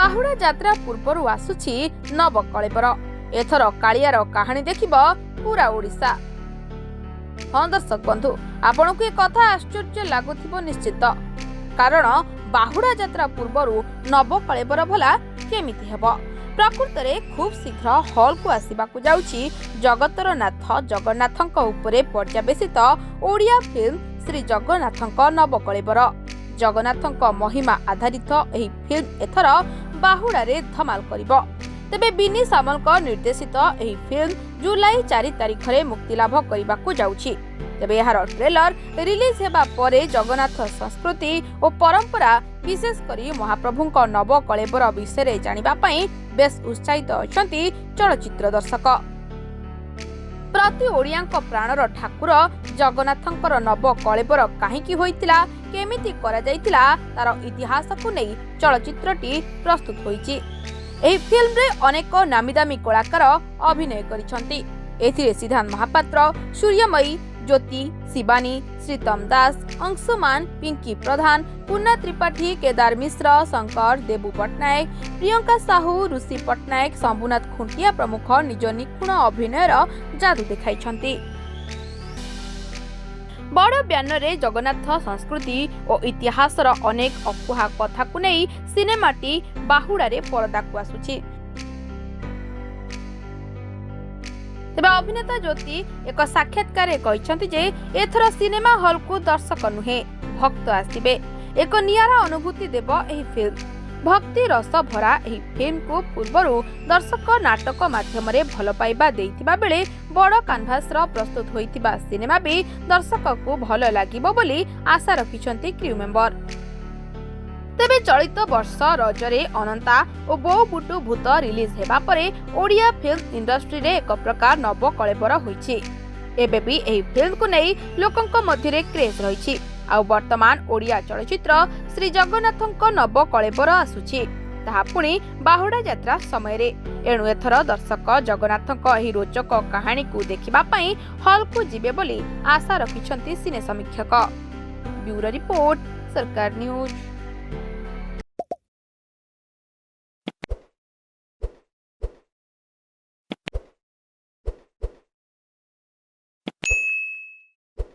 बाहुड़ा यात्रा पूर्व आसुछि नवकलेबर। एथर कालियार कहानी देखिब पूरा ओडिशा। हाँ दर्शक बंधु, आपन को कथा आश्चर्य लगुथिबो निश्चित, कारण बाहुड़ा यात्रा पूर्व नवकलेबर भला केमिति हेबो। प्रकृत में खूब शीघ्र हॉल को आसवाक जाउछि जगतर नाथ जगन्नाथଙ୍କ उपरे पर्यवेसित ओडिया फिल्म श्री जगन्नाथଙ୍କ नवकलेबर। जगन्नाथଙ୍କ महिमा आधारित एही फिल्म एथर बाहुड़ारे धमाल करिबो। तेबे बिनी सामलक निर्देशित एही फिल्म जुलाई 4 तारिख रे मुक्तिलाभ करिबाकू जाउछि। तेबे यार ट्रेलर रिलीज हेबा परे जगन्नाथ संस्कृति और परंपरा विशेष करी महाप्रभुଙ୍କ नवकलेबर विषय जानिबा पई बेस उत्साहित अछंती चलचित्र दर्शक। प्रति ओडियांक प्राणर ठाकुर जगन्नाथंकर नवकलेबर काहीकि होइतिला, केमिति करा जाइतिला तार इतिहास को नै चलचित्रटी प्रस्तुत होइछि। एही फिल्म रे अनेक नामीदामी कलाकार अभिनय करिसंती। एथिरे सिद्धांत महापात्र, सूर्यमयी, ज्योति, शिवानी, श्रीतम दास, अंशुमान, पिंकी प्रधान, पूर्णा त्रिपाठी, केदार मिश्र, शंकर, देबू पट्टनायक, प्रियंका साहू, ऋषि पट्टनायक, शंभुनाथ खुंटिया प्रमुख निज निपुण अभिनयर जादू देखाइछंती। बड़ ब्यानरे जगन्नाथ संस्कृति और इतिहासर अनेक अकुहा कथा को नहीं सिनेमाटी बाहुड़ारे परदा को आसुछि। तेबे अभिनेता ज्योति एक साक्षात्कार कहते जे एथर सिनेमा हॉल को दर्शक नुहे भक्त आसिबे। एक नियारा अनुभूति देव एही फिल्म। भक्ति रस भरा एही फिल्म को पूर्वरु दर्शक नाटक माध्यम रे भल पाइबा देइतिबा बेले बड़ कानभास रो प्रस्तुत होइतिबा सिनेमा भी दर्शक को भल लागिबो बोली आशा रखिछंती क्रू मेंबर। तेबे चलित वर्ष रजरे अनंता और बो बुटु भूत रिलीज हेबा परे ओडिया फिल्म इंडस्ट्री रे एक प्रकार नवकलेबर होइछि। एबे भी एही फिल्म को नै लोकंक मध्य रे क्रेज रहिछि। आ वर्तमान ओडिया चलचित्र श्री जगन्नाथंक नवकलेबर आसुछि, ताहा पुणी बाहुड़ा यात्रा समय रे। एणु एथर दर्शक जगन्नाथंक एही रोचक कहानी को देखिबा पई हॉल को जिबे बोली आशा रखिछंती सिने समीक्षक। ब्यूरो रिपोर्ट, सरकार न्यूज।